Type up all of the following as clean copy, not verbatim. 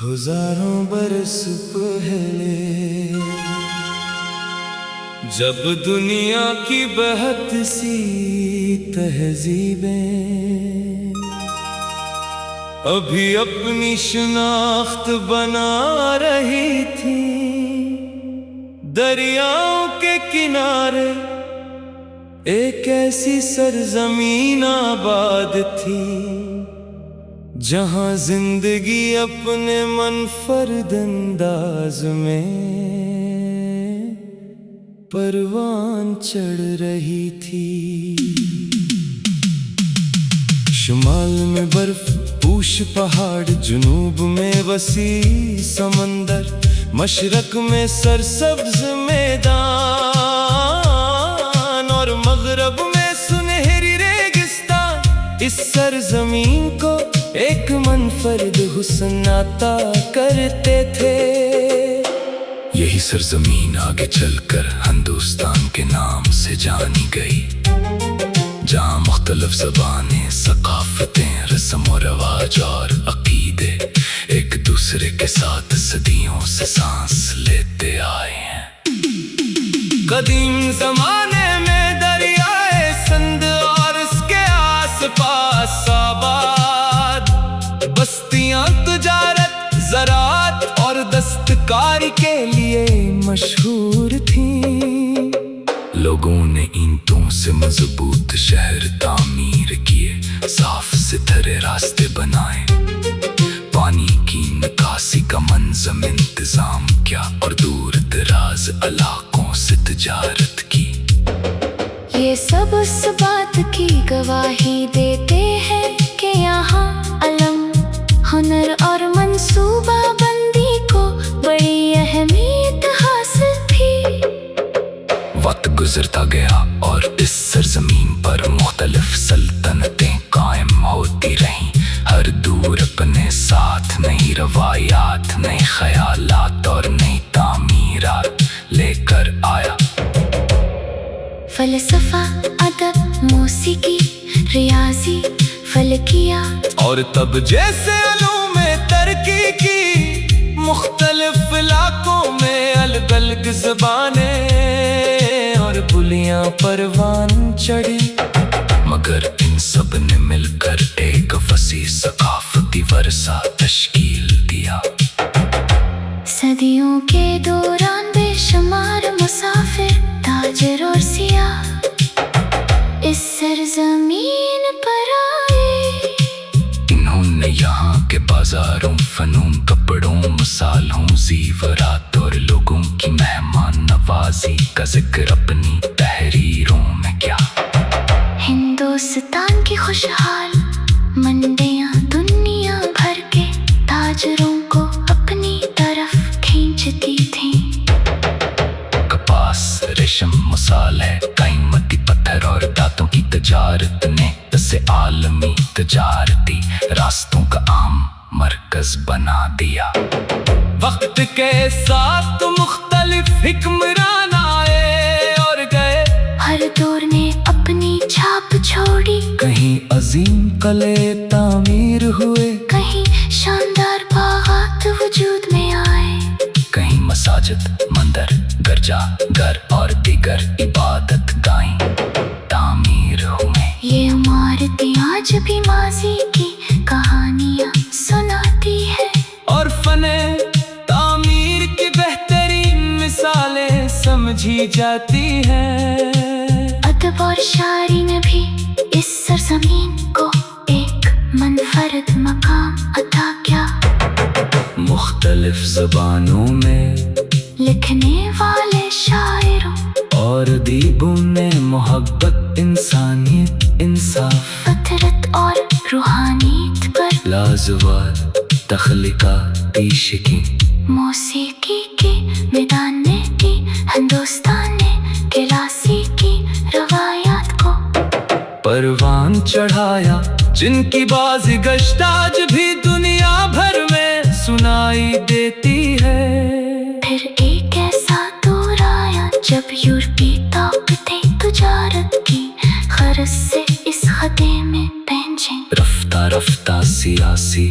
ہزاروں برس پہلے جب دنیا کی بہت سی تہذیبیں ابھی اپنی شناخت بنا رہی تھیں، دریاؤں کے کنارے ایک ایسی سرزمین آباد تھی جہاں زندگی اپنے منفرد انداز میں پروان چڑھ رہی تھی۔ شمال میں برف پوش پہاڑ، جنوب میں وسیع سمندر، مشرق میں سرسبز میدان اور مغرب میں سنہری ریگستان۔ اس سرزمین کو ایک منفرد حسن عطا کرتے تھے۔ یہی سرزمین آگے چل کر ہندوستان کے نام سے جانی گئی، جہاں مختلف زبانیں، ثقافتیں، رسم و رواج اور عقیدے ایک دوسرے کے ساتھ صدیوں سے سانس لیتے آئے ہیں۔ قدیم زمانے میں دریائے سندھ اور اس کے آس پاس آباد بستیاں تجارت، زراعت اور دستکاری کے لیے مشہور تھیں۔ لوگوں نے اینٹوں سے مضبوط شہر تعمیر کیے، صاف ستھرے راستے بنائے، پانی کی نکاسی کا منظم انتظام کیا اور دور دراز علاقوں سے تجارت کی۔ یہ سب اس بات کی گواہی دیتے ہیں کہ یہاں علم، ہنر اور منصوبہ بندی کو بڑی اہمیت حاصل تھی۔ وقت گزرتا گیا اور اس سرزمین پر مختلف سلطنتیں قائم ہوتی رہیں، ہر دور اپنے ساتھ نئی روایات، نئے خیالات اور نئی تعمیرات لے کر آیا۔ فلسفہ، ادب، موسیقی، ریاضی، فلکیات اور طب جیسے علوم ترقی کی، مختلف علاقوں میں الگ الگ زبانیں اور بولیاں پروان چڑھی، مگر ان سب نے مل کر ایک وسیع ثقافتی ورثہ تشکیل دیا۔ صدیوں کے دوران بے شمار مسافر، تاجر اور سیاح اس سرزمین پر آئے۔ انہوں نے یہاں کے بازاروں، فنون، کپڑوں، مصالحوں، زیورات اور لوگوں کی مہمان نوازی کا ذکر اپنی تحریروں میں کیا۔ ہندوستان کی خوشحال منڈیاں دنیا بھر کے تاجروں کو اپنی طرف کھینچتی تھیں۔ کپاس، ریشم، مصالحے، قیمتی پتھر اور دھاتوں کی تجارت نے اسے عالمی تجارتی راستوں کا عام مرکز بنا دیا۔ وقت کے ساتھ مختلف حکمران آئے اور گئے، ہر دور نے اپنی چھاپ چھوڑی، کہیں عظیم قلعے تعمیر ہوئے، کہیں شاندار باغات وجود میں آئے، کہیں مساجد، مندر، گرجا گھر اور دیگر عبادت گاہیں تعمیر ہوئے۔ یہ عمارتیں آج بھی ماضی کی کہانیاں سناتی ہے اور فن تعمیر کی بہترین مثالیں سمجھی جاتی ہیں۔ ادب اور شاعری نے بھی اس سرزمین کو ایک منفرد مقام عطا کیا۔ مختلف زبانوں میں لکھنے والے شاعروں اور ادیبوں نے محبت، انسانیت، انصاف، فطرت اور روحانیت پر لازوال تخلیقات پیش کی۔ موسیقی کے میدان نے بھی ہندوستان نے کلاسیکی روایات کو پروان چڑھایا، جن کی بازی گشت آج بھی دنیا بھر میں سنائی دیتی ہے۔ پھر ایک ایسا دور آیا جب یورپی طاقتیں تجارت کی غرض سے اس خطے میں پہنچیں۔ رفتہ رفتہ سیاسی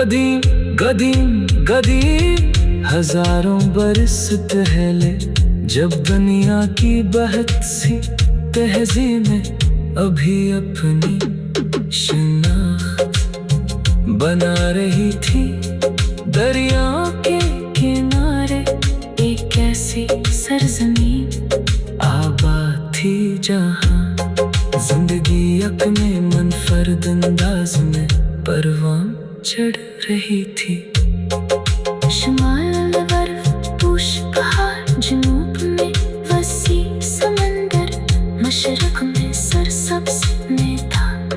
قدیم قدیم قدیم ہزاروں برس پہلے جب دنیا کی بہت سی تہذیب میں ابھی اپنی شناخت بنا رہی تھی، دریاؤں کے کنارے ایک ایسی سرزمین آباد تھی جہاں زندگی اپنے منفرد انداز میں پروان چڑھ رہی تھی۔ شمال میں برف پوش پہاڑ، جنوب میں وسیع سمندر، مشرق میں سرسبز میدان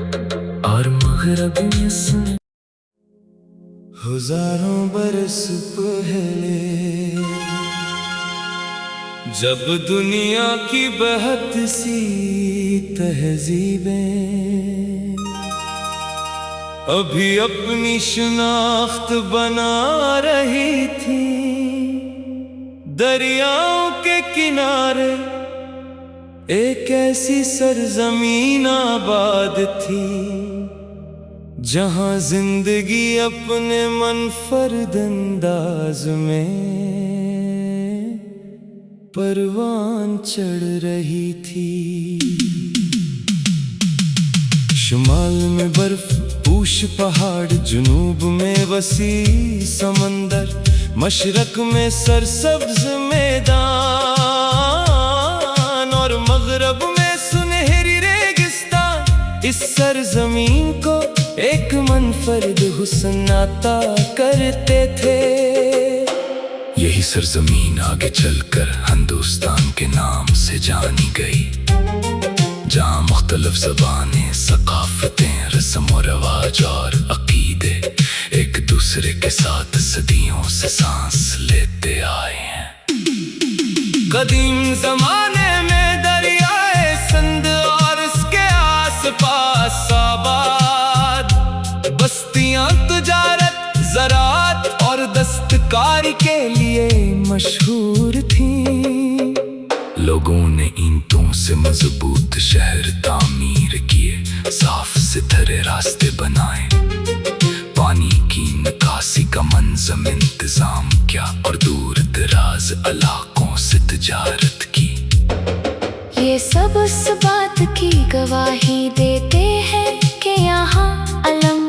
اور مغرب میں سن۔ ہزاروں برس پہلے جب دنیا کی بہت سی تہذیبیں ابھی اپنی شناخت بنا رہی تھی، دریاؤں کے کنارے ایک ایسی سرزمین آباد تھی جہاں زندگی اپنے منفرد انداز میں پروان چڑھ رہی تھی۔ شمال میں برف پوش پہاڑ، جنوب میں وسیع سمندر، مشرق میں سرسبز میدان اور مغرب میں سنہری ریگستان۔ اس سرزمین کو ایک منفرد حسن عطا کرتے تھے۔ یہی سرزمین آگے چل کر ہندوستان کے نام سے جانی گئی، جہاں مختلف زبانیں، ثقافتیں، رسم و رواج اور عقیدے ایک دوسرے کے ساتھ صدیوں سے سانس لیتے آئے ہیں۔ قدیم زمانے میں دریائے سندھ اور اس کے آس پاس آباد بستیاں تجارت، زراعت اور دستکاری کے لیے مشہور تھیں۔ لوگوں نے اینٹوں سے مضبوط شہر تعمیر کیے، صاف ستھرے راستے بنائے، پانی کی نکاسی کا منظم انتظام کیا اور دور دراز علاقوں سے تجارت کی۔ یہ سب اس بات کی گواہی دیتے ہیں کہ یہاں علم،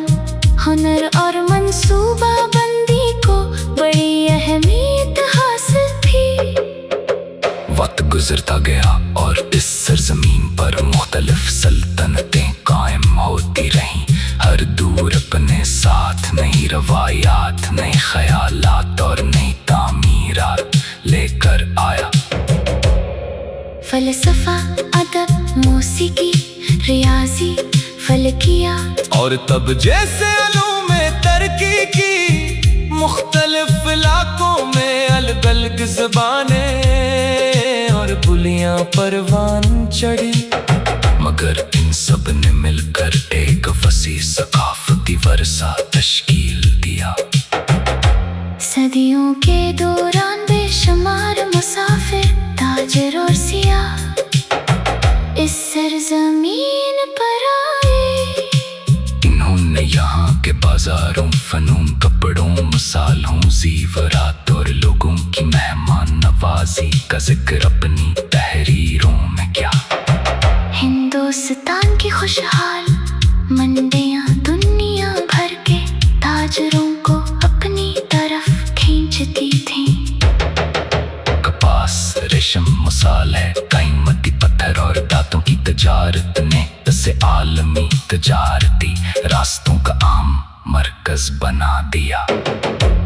ہنر اور منصوبہ بندی کو بڑی اہمیت حاصل تھی۔ وقت گزرتا گیا اور اس سرزمین پر مختلف سلطنتیں قائم ہوتی رہیں، ہر دور اپنے ساتھ نئی روایات، نئے خیالات اور نئی تعمیرات لے کر آیا۔ فلسفہ، ادب، موسیقی، ریاضی، فلکیات اور تب جیسے علوم میں ترقی کی، مختلف علاقوں میں الگ الگ زبانیں اور بولیاں پروان چڑھی، مگر ان سب نے مل کر ایک وسیع ثقافتی ورثہ تشکیل دیا۔ صدیوں کے دوران بے شمار مسافر، تاجر اور سیاح اس سرزمین پر آئے۔ انہوں نے یہاں کے بازاروں، فنون، کپڑوں، مصالحوں، زیورات اور لوگوں کی مہمان نوازی کا ذکر اپنی تحریروں میں کیا۔ ہندوستان کی خوشحال منڈیاں دنیا بھر کے تاجروں کو اپنی طرف کھینچتی تھیں۔ کپاس، ریشم، مصالحے، قیمتی پتھر اور دھاتوں کی تجارت نے اسے عالمی تجارتی راستوں کا عام مرکز بنا دیا۔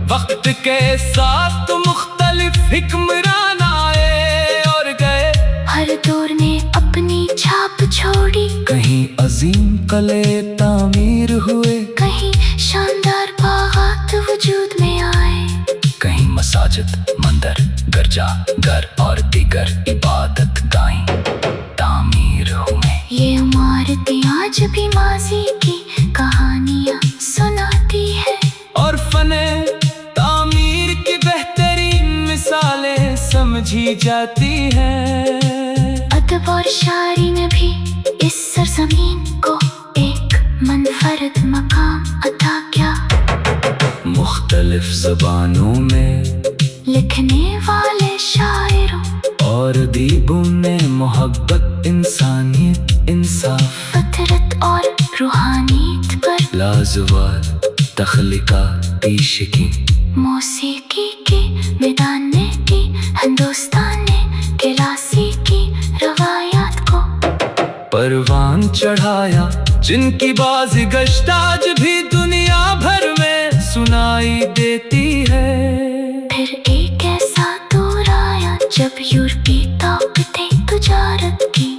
وقت کے ساتھ مختلف حکمران آئے اور گئے، ہر دور نے اپنی چھاپ چھوڑی، کہیں عظیم قلعے تعمیر ہوئے، کہیں شاندار باغات وجود میں آئے، کہیں مساجد، مندر، گرجا گھر اور دیگر عبادت گاہیں تعمیر ہوئے۔ یہ عمارتیں آج بھی ماضی کی کہانیاں سناتی ہے اور فن تعمیر کی بہترین مثالیں سمجھی جاتی ہیں۔ ادب اور شاعری نے بھی اس سرزمین کو ایک منفرد مقام عطا کیا۔ مختلف زبانوں میں لکھنے والے شاعروں اور ادیبوں نے محبت، انسانیت، انصاف، فطرت اور روحانیت پر لازوال تخلیقاتی شکیں موسیقی کے میدان نے کی ہندوستان نے کلاسیکی روایات کو پروان چڑھایا، جن کی بازی گشت آج بھی دنیا بھر میں سنائی دیتی ہے۔ پھر ایک ایسا دور آیا جب یورپی طاقتیں تجارت کی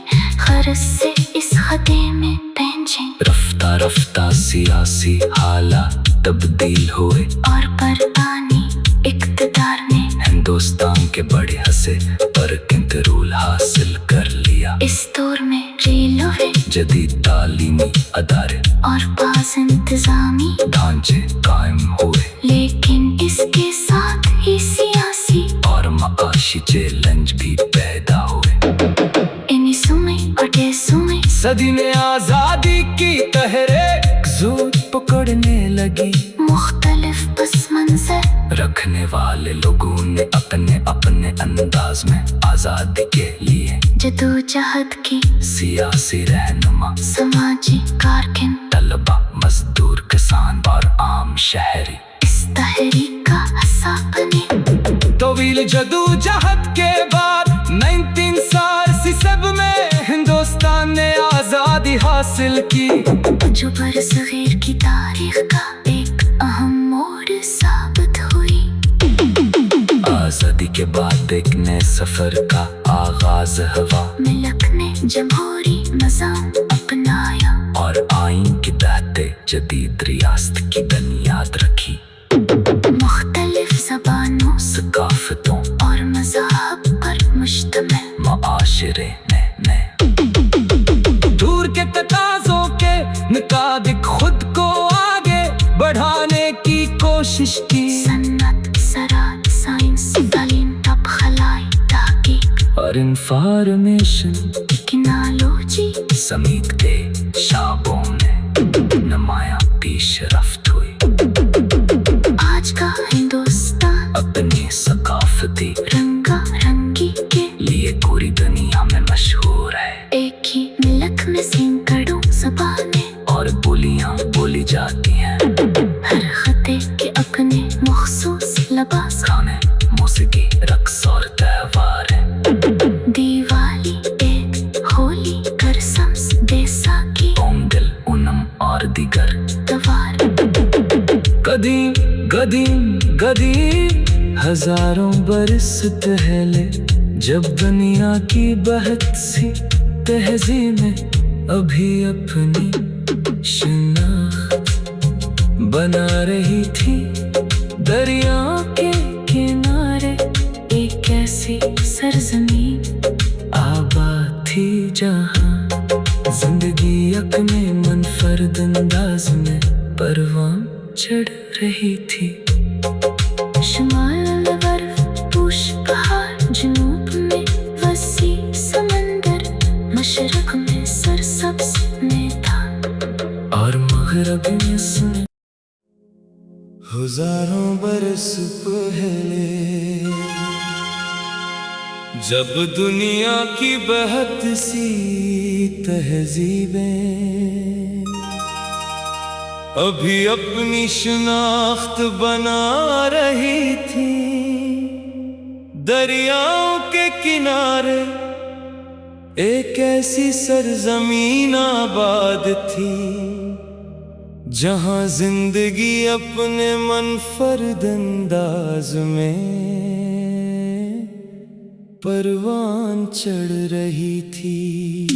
غرض سے اس خطے میں پہنچیں، رفتہ رفتہ سیاسی حالات تبدیل ہوئے اور برطانوی اقتدار نے ہندوستان کے بڑے حصے پر کنٹرول حاصل کر لیا۔ اس دور میں ریلوے جدید تعلیمی ادارے اور بعض انتظامی ڈھانچے قائم ہوئے، لیکن اس کے ساتھ ہی سیاسی اور معاشی چیلنج بھی پیدا ہوئے۔ 1948 میں صدی میں آزادی کی تحریک زور پکڑنے لگی، مختلف پس منظر رکھنے والے لوگوں نے اپنے اپنے انداز میں آزادی کے لیے جدوجہد کی، سیاسی رہنما، سماجی کارکن طلبہ، مزدور، کسان اور عام شہری اس تحریک کا حصہ بنے۔ طویل جدوجہد کے بعد 1947 میں ہندوستان نے آزادی حاصل کی، جو برصغیر کی تاریخ کا ایک اہم موڑ ثابت ہوئی۔ آزادی کے بعد ایک نئے سفر کا آغاز ہوا، ملک نے جمہوری نظام اپنایا اور آئین کے تحت جدید ریاست کی بنیاد رکھی۔ مختلف زبانوں ثقافتوں اور مذاہب پر مشتمل معاشرے میں دور کے تقاضوں کے مطابق خود کو آگے بڑھانے کی کوشش کی، صنعت، زراعت، سائنس، تعلیم، طب، خلائی تحقیق اور انفارمیشن ٹیکنالوجی سمیت کئی شعبوں میں نمایاں پیش رفت ہوئی۔ آج کا ہندوستان اپنی ثقافتی رنگا رنگی کے لیے پوری دنیا میں مشہور ہے، ایک ہی ملک میں سینکڑوں زبانیں اور بولیاں بولی جاتی ہیں۔ ہر خطے کے اپنے مخصوص لباس، کھانے، موسیقی، رقص اور تہوار ہیں۔ دیوالی، عید، ہولی، کرسمس، بیساکھی، پونگل، اونم اور دیگر تہوار قدیم قدیم قدیم ہزاروں برس پہلے جب دنیا کی بہت سی تہذیبیں ابھی اپنی شناخت بنا رہی تھی، دریا کے کنارے ایک ایسی سرزمین آباد تھی جہاں زندگی اپنے منفرد انداز میں پروان چڑھ رہی تھی۔ شمال برف پوش پہاڑ، جنوب میں وسیع سمندر، مشرق میں سرسبز میدان اور مغرب میں سنے ہزاروں برس پہلے جب دنیا کی بہت سی تہذیبیں ابھی اپنی شناخت بنا رہی تھی، دریاؤں کے کنارے ایک ایسی سرزمین آباد تھی جہاں زندگی اپنے منفرد انداز میں پروان چڑھ رہی تھی۔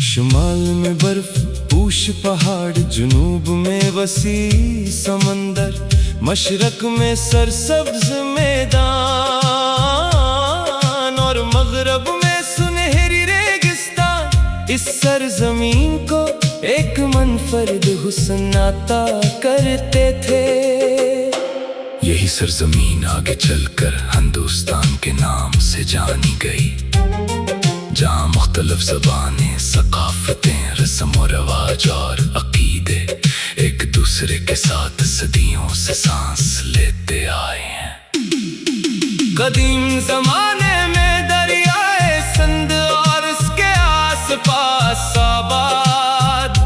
شمال میں برف پوش پہاڑ، جنوب میں وسیع سمندر، مشرق میں سرسبز میدان اور مغرب میں سنہری ریگستان۔ اس سرزمین کو ایک منفرد حسن عطا کرتے تھے۔ یہی سرزمین آگے چل کر ہندوستان کے نام سے جانی گئی، جہاں مختلف زبانیں، ثقافتیں، رسم و رواج اور عقیدے ایک دوسرے دوسرے کے ساتھ صدیوں سے سانس لیتے آئے ہیں۔ قدیم زمانے میں دریائے سندھ اور اس کے آس پاس آباد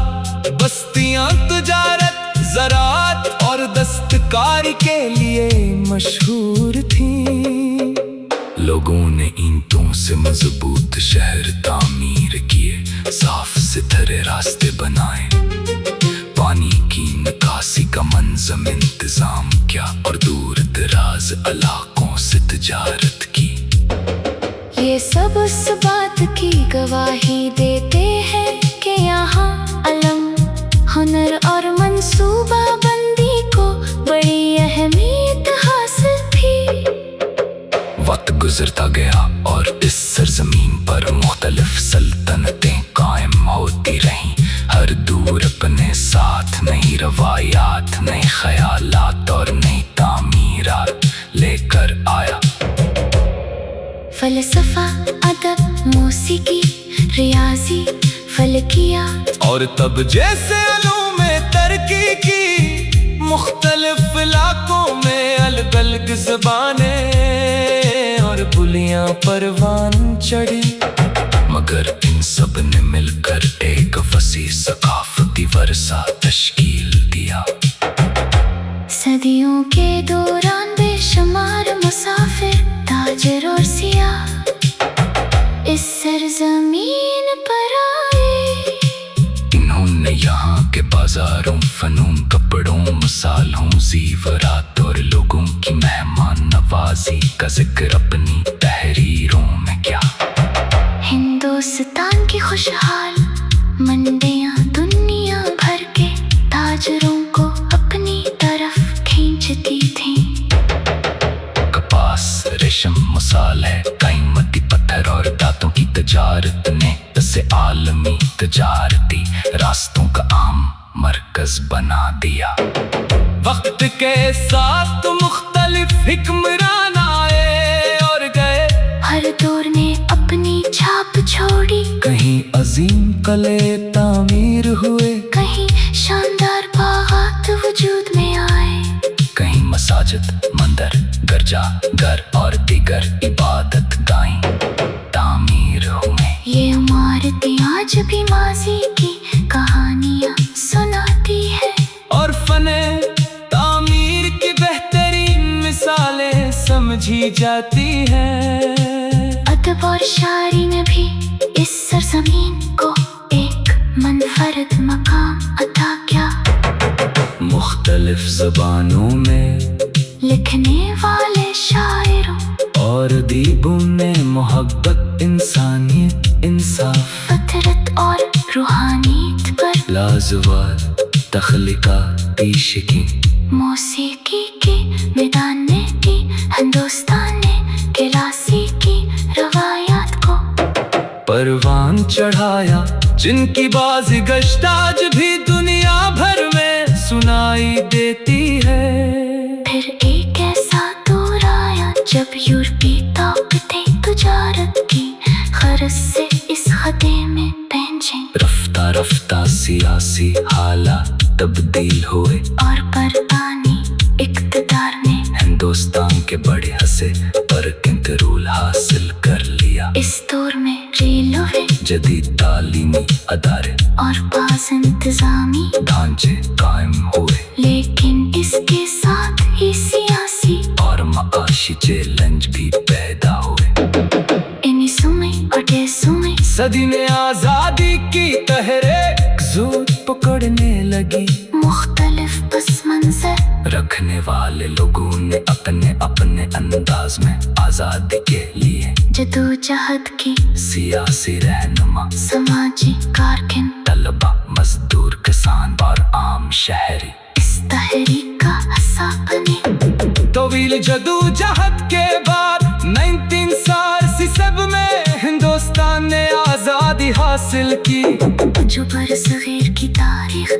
بستیاں تجارت، زراعت اور دستکاری کے لیے مشہور تھیں۔ لوگوں نے اینٹوں سے مضبوط شہر تعمیر کیے، صاف ستھرے راستے بنائے، پانی کی نکاسی کا منظم انتظام کیا اور دور دراز علاقوں سے تجارت کی۔ یہ سب اس بات کی گواہی دیتے ہیں کہ یہاں علم، ہنر اور منصوبہ بندی کو بڑی اہمیت حاصل تھی۔ وقت گزرتا گیا اور اس سرزمین پر مختلف سلطنتیں قائم ہوتی رہیں، ہر دور اپنے ساتھ نئی روایات، نئے خیالات اور نئی تعمیرات لے کر آیا۔ فلسفہ، ادب، موسیقی، ریاضی، فلکیات اور تب جیسے علوم میں ترقی کی، مختلف علاقوں میں الگ الگ زبانیں اور بولیاں پروان چڑھی، مگر ان سب نے مل کر ایک وسیع ثقافتی ورثہ تشکیل دیا۔ صدیوں کے دوران بے شمار مسافر، تاجر اور سیاح اس سرزمین پر آئے۔ انہوں نے یہاں کے بازاروں، فنون، کپڑوں، مصالحوں، زیورات اور لوگوں کی مہمان نوازی کا ذکر اپنی تحریروں میں کیا۔ ہندوستان کی خوشحال منڈیاں دنیا بھر کے تاجروں کو اپنی طرف کھینچتی تھیں۔ کپاس، ریشم، مصالحے، قیمتی پتھر اور دھاتوں کی تجارت نے اسے عالمی تجارتی راستوں کا عام مرکز بنا دیا۔ وقت کے ساتھ مختلف حکمران آئے اور گئے، ہر دور نے اپنی چھاپ چھوڑی، کہیں عظیم قلعے تعمیر ہوئے، کہیں شاندار باغات وجود میں آئے، کہیں مساجد، مندر، گرجا گھر اور دیگر عبادت گاہیں تعمیر ہوئے۔ یہ عمارتیں آج بھی ماضی کی کہانیاں سناتی ہے اور فن تعمیر کی بہترین مثالیں سمجھی جاتی ہیں۔ ادب اور شاعری نے بھی اس سرزمین کو ایک منفرد مقام عطا کیا۔ مختلف زبانوں میں لکھنے والے شاعروں اور ادیبوں نے محبت، انسانیت، انصاف، فطرت اور روحانیت پر لازوال تخلیقات پیش کی۔ موسیقی کے میدان نے کی، ہندوستان نے کلاسیکی روایات کو پروان چڑھایا، جن کی بازی گشت آج بھی دنیا بھر میں سنائی دیتی ہے۔ پھر ایک ایسا دور آیا جب یورپی طاقتیں تجارت کی غرض سے اس خطے میں پہنچیں، رفتہ رفتہ سیاسی حالات تبدیل ہوئے اور برطانوی اقتدار نے ہندوستان کے بڑے حصے پر کنٹرول حاصل کر لیا۔ اس دور میں ریلوے، جدید تعلیمی ادارے اور بعض انتظامی ڈھانچے قائم ہوئے، لیکن اس کے ساتھ ہی سیاسی اور معاشی چیلنج بھی پیدا ہوئے۔ صدی میں آزادی کی تحریک زور پکڑنے لگی، مختلف پس منظر رکھنے والے لوگوں نے اپنے اپنے انداز میں آزادی کے لیے جدوجہد کی، سیاسی رہنما، سماجی کارکن، طلبہ، مزدور، کسان اور عام شہری اس تحریک کا حصہ بنے۔ طویل جدوجہد کے بعد 1947 میں ہندوستان نے آزادی حاصل کی، جو برصغیر کی تاریخ